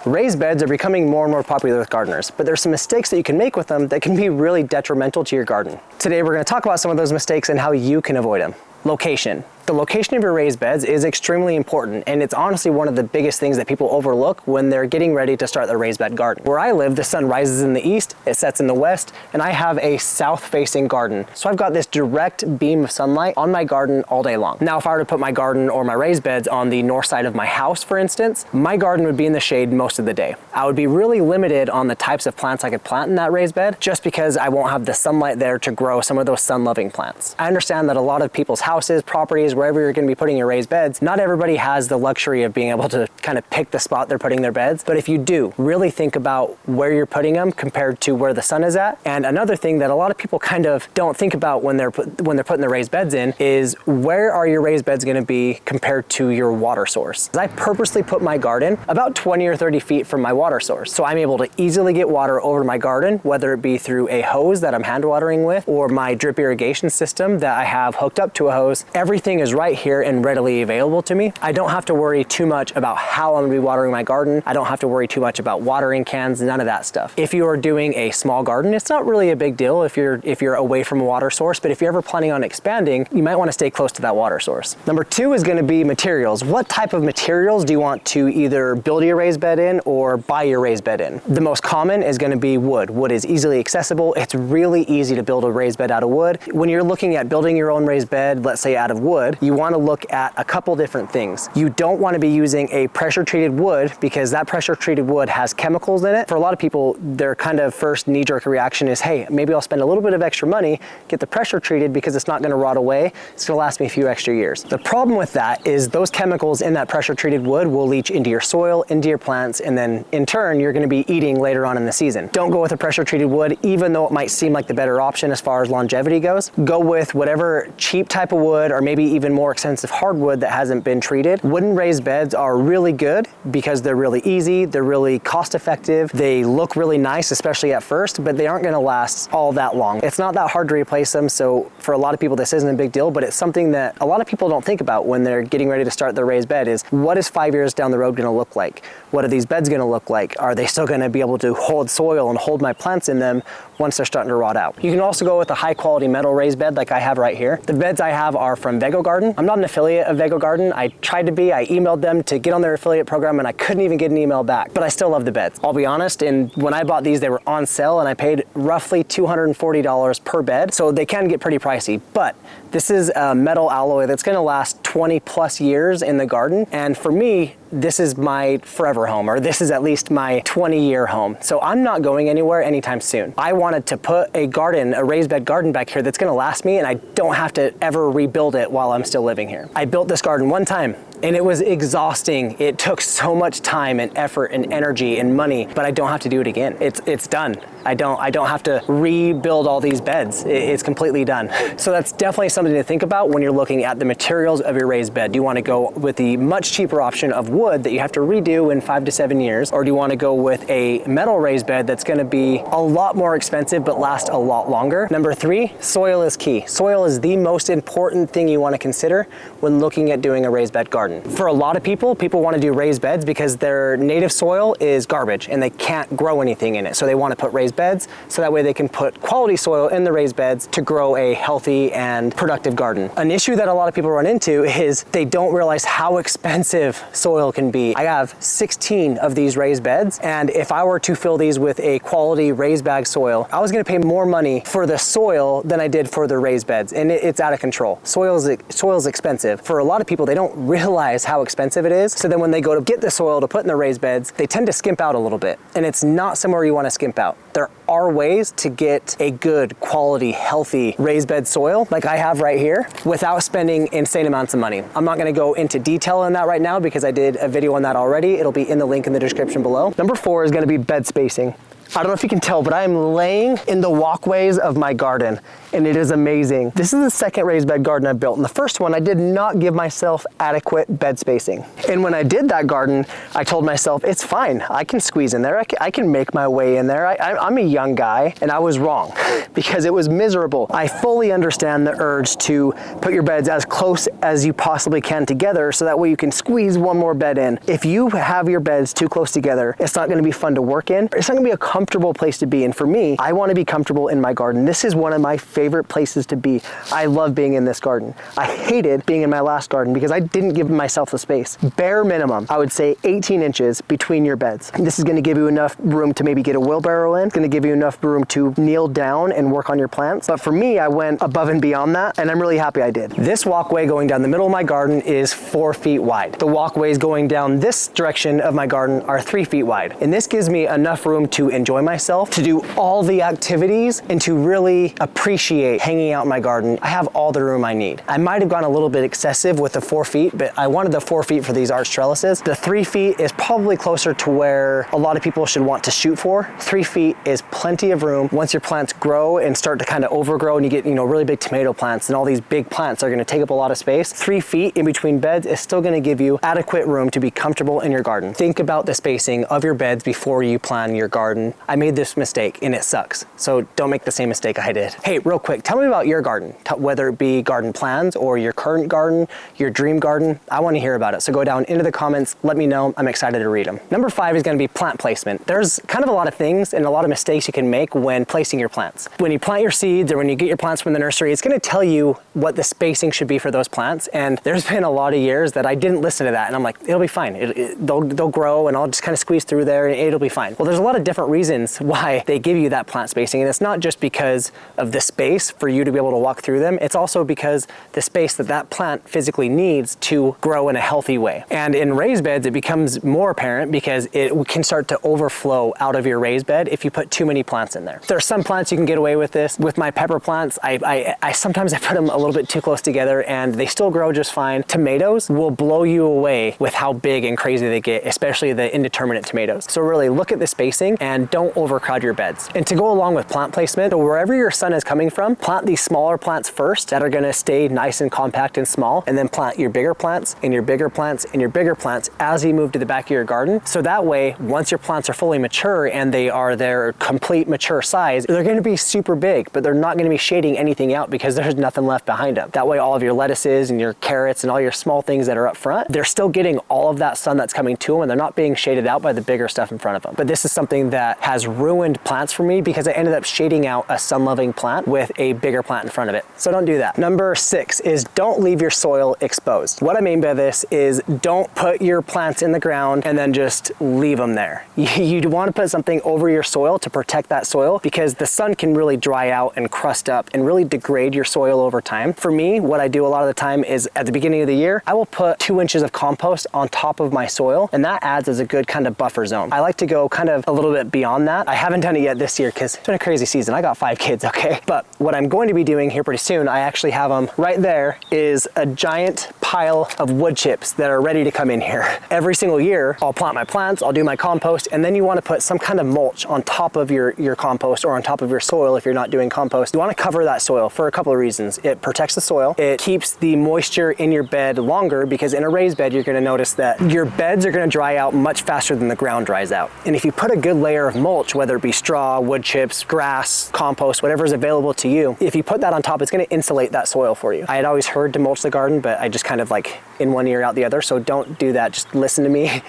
Raised beds are becoming more and more popular with gardeners, but there's some mistakes that you can make with them that can be really detrimental to your garden. Today we're going to talk about some of those mistakes and how you can avoid them. Location. The location of your raised beds is extremely important, and it's honestly one of the biggest things that people overlook when they're getting ready to start their raised bed garden. Where I live, the sun rises in the east, it sets in the west, and I have a south-facing garden. So I've got this direct beam of sunlight on my garden all day long. Now, if I were to put my garden or my raised beds on the north side of my house, for instance, my garden would be in the shade most of the day. I would be really limited on the types of plants I could plant in that raised bed, just because I won't have the sunlight there to grow some of those sun-loving plants. I understand that a lot of people's houses, properties, wherever you're going to be putting your raised beds, not everybody has the luxury of being able to kind of pick the spot they're putting their beds. But if you do, really think about where you're putting them compared to where the sun is at. And another thing that a lot of people kind of don't think about when they're putting their raised beds in is, where are your raised beds going to be compared to your water source? I purposely put my garden about 20 or 30 feet from my water source, so I'm able to easily get water over to my garden, whether it be through a hose that I'm hand watering with or my drip irrigation system that I have hooked up to a hose. Everything is right here and readily available to me. I don't have to worry too much about how I'm going to be watering my garden. I don't have to worry too much about watering cans, none of that stuff. If you are doing a small garden, it's not really a big deal if you're away from a water source, but if you're ever planning on expanding, you might want to stay close to that water source. Number two is going to be materials. What type of materials do you want to either build your raised bed in or buy your raised bed in? The most common is going to be wood. Wood is easily accessible. It's really easy to build a raised bed out of wood. When you're looking at building your own raised bed, let's say out of wood, you want to look at a couple different things. You don't want to be using a pressure treated wood, because that pressure treated wood has chemicals in it. For a lot of people, their kind of first knee-jerk reaction is, hey, maybe I'll spend a little bit of extra money, get the pressure treated because it's not going to rot away. It's going to last me a few extra years. The problem with that is those chemicals in that pressure treated wood will leach into your soil, into your plants, and then in turn, you're going to be eating later on in the season. Don't go with a pressure treated wood, even though it might seem like the better option as far as longevity goes. Go with whatever cheap type of wood, or maybe even more expensive hardwood that hasn't been treated. Wooden raised beds are really good because they're really easy, they're really cost effective, they look really nice, especially at first, but they aren't going to last all that long. It's not that hard to replace them, so for a lot of people this isn't a big deal, but it's something that a lot of people don't think about when they're getting ready to start their raised bed is, what is 5 years down the road going to look like? What are these beds going to look like? Are they still going to be able to hold soil and hold my plants in them once they're starting to rot out? You can also go with a high quality metal raised bed like I have right here. The beds I have are from Vego Garden. I'm not an affiliate of Vego Garden. I tried to be. I emailed them to get on their affiliate program and I couldn't even get an email back, but I still love the beds. I'll be honest, and when I bought these, they were on sale and I paid roughly $240 per bed, so they can get pretty pricey, but this is a metal alloy that's going to last 20 plus years in the garden, and for me, this is my forever home, or this is at least my 20-year home. So I'm not going anywhere anytime soon. I wanted to put a garden, a raised bed garden back here that's gonna last me, and I don't have to ever rebuild it while I'm still living here. I built this garden one time, and it was exhausting. It took so much time and effort and energy and money, but I don't have to do it again. It's done. I don't have to rebuild all these beds. It's completely done. So that's definitely something to think about when you're looking at the materials of your raised bed. Do you want to go with the much cheaper option of wood that you have to redo in 5 to 7 years, or do you want to go with a metal raised bed that's going to be a lot more expensive but last a lot longer? Number three, soil is key. Soil is the most important thing you want to consider when looking at doing a raised bed garden. For a lot of people want to do raised beds because their native soil is garbage and they can't grow anything in it. So they want to put raised beds so that way they can put quality soil in the raised beds to grow a healthy and productive garden. An issue that a lot of people run into is they don't realize how expensive soil can be. I have 16 of these raised beds, and if I were to fill these with a quality raised bag soil, I was going to pay more money for the soil than I did for the raised beds, and it's out of control. Soil is expensive. For a lot of people, they don't realize how expensive it is, so then when they go to get the soil to put in their raised beds, they tend to skimp out a little bit, and it's not somewhere you want to skimp out. There are ways to get a good quality, healthy raised bed soil like I have right here without spending insane amounts of money. I'm not going to go into detail on that right now because I did a video on that already. It'll be in the link in the description below. Number 4 is going to be bed spacing. I don't know if you can tell, but I am laying in the walkways of my garden, and it is amazing. This is the second raised bed garden I built. In the first one, I did not give myself adequate bed spacing. And when I did that garden, I told myself, it's fine. I can squeeze in there. I can make my way in there. I'm a young guy, and I was wrong because it was miserable. I fully understand the urge to put your beds as close as you possibly can together so that way you can squeeze one more bed in. If you have your beds too close together, it's not going to be fun to work in. It's not going to be a comfortable place to be. And for me, I want to be comfortable in my garden. This is one of my favorite places to be. I love being in this garden. I hated being in my last garden because I didn't give myself the space. Bare minimum, I would say 18 inches between your beds. This is going to give you enough room to maybe get a wheelbarrow in. It's going to give you enough room to kneel down and work on your plants. But for me, I went above and beyond that, and I'm really happy I did. This walkway going down the middle of my garden is 4 feet wide. The walkways going down this direction of my garden are 3 feet wide. And this gives me enough room to enjoy myself, to do all the activities, and to really appreciate hanging out in my garden. I have all the room I need. I might have gone a little bit excessive with the 4 feet, but I wanted the 4 feet for these arch trellises. The 3 feet is probably closer to where a lot of people should want to shoot for. 3 feet is plenty of room. Once your plants grow and start to kind of overgrow and you get, really big tomato plants and all these big plants are going to take up a lot of space, 3 feet in between beds is still going to give you adequate room to be comfortable in your garden. Think about the spacing of your beds before you plan your garden. I made this mistake and it sucks. So don't make the same mistake I did. Hey, real quick, tell me about your garden, whether it be garden plans or your current garden, your dream garden. I want to hear about it. So go down into the comments, let me know. I'm excited to read them. Number 5 is going to be plant placement. There's kind of a lot of things and a lot of mistakes you can make when placing your plants. When you plant your seeds or when you get your plants from the nursery, it's going to tell you what the spacing should be for those plants. And there's been a lot of years that I didn't listen to that. And I'm like, it'll be fine. They'll grow and I'll just kind of squeeze through there and it'll be fine. Well, there's a lot of different reasons why they give you that plant spacing. And it's not just because of the space for you to be able to walk through them. It's also because the space that plant physically needs to grow in a healthy way. And in raised beds, it becomes more apparent because it can start to overflow out of your raised bed if you put too many plants in there. There are some plants you can get away with this. With my pepper plants, I sometimes I put them a little bit too close together and they still grow just fine. Tomatoes will blow you away with how big and crazy they get, especially the indeterminate tomatoes. So really look at the spacing and don't overcrowd your beds. And to go along with plant placement, so wherever your sun is coming from, plant these smaller plants first that are going to stay nice and compact and small, and then plant your bigger plants and your bigger plants and your bigger plants as you move to the back of your garden. So that way, once your plants are fully mature and they are their complete mature size, they're going to be super big, but they're not going to be shading anything out because there's nothing left behind them. That way, all of your lettuces and your carrots and all your small things that are up front, they're still getting all of that sun that's coming to them and they're not being shaded out by the bigger stuff in front of them. But this is something that has ruined plants for me because I ended up shading out a sun-loving plant with a bigger plant in front of it. So don't do that. Number 6 is don't leave your soil exposed. What I mean by this is don't put your plants in the ground and then just leave them there. You want to put something over your soil to protect that soil because the sun can really dry out and crust up and really degrade your soil over time. For me, what I do a lot of the time is at the beginning of the year, I will put 2 inches of compost on top of my soil and that adds as a good kind of buffer zone. I like to go kind of a little bit beyond that. I haven't done it yet this year because it's been a crazy season. I got 5 kids, okay? But what I'm going to be doing here pretty soon, I actually have them right there, is a giant pile of wood chips that are ready to come in here. Every single year, I'll plant my plants, I'll do my compost, and then you want to put some kind of mulch on top of your compost or on top of your soil if you're not doing compost. You want to cover that soil for a couple of reasons. It protects the soil, it keeps the moisture in your bed longer because in a raised bed, you're going to notice that your beds are going to dry out much faster than the ground dries out. And if you put a good layer of mulch, whether it be straw, wood chips, grass, compost, whatever is available to you, if you put that on top, it's going to insulate that soil for you. I had always heard to mulch the garden, but I just kind of like in one ear out the other. So don't do that. Just listen to me.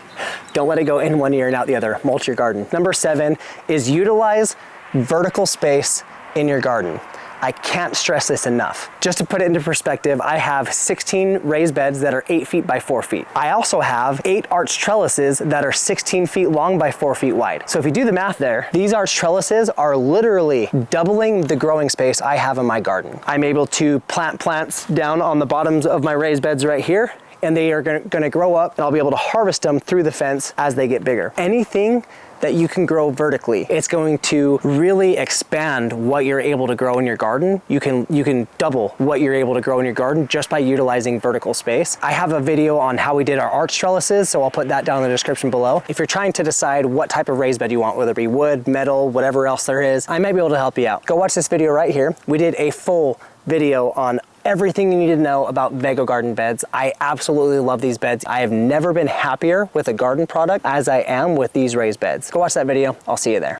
Don't let it go in one ear and out the other. Mulch your garden. Number 7 is utilize vertical space in your garden. I can't stress this enough. Just to put it into perspective, I have 16 raised beds that are 8 feet by 4 feet. I also have 8 arched trellises that are 16 feet long by 4 feet wide. So if you do the math there, these arched trellises are literally doubling the growing space I have in my garden. I'm able to plant plants down on the bottoms of my raised beds right here and they are gonna grow up, and I'll be able to harvest them through the fence as they get bigger. Anything that you can grow vertically, it's going to really expand what you're able to grow in your garden. You can double what you're able to grow in your garden just by utilizing vertical space. I have a video on how we did our arch trellises, so I'll put that down in the description below. If you're trying to decide what type of raised bed you want, whether it be wood, metal, whatever else there is, I might be able to help you out. Go watch this video right here. We did a full video on everything you need to know about Vego Garden beds. I absolutely love these beds. I have never been happier with a garden product as I am with these raised beds. Go watch that video. I'll see you there.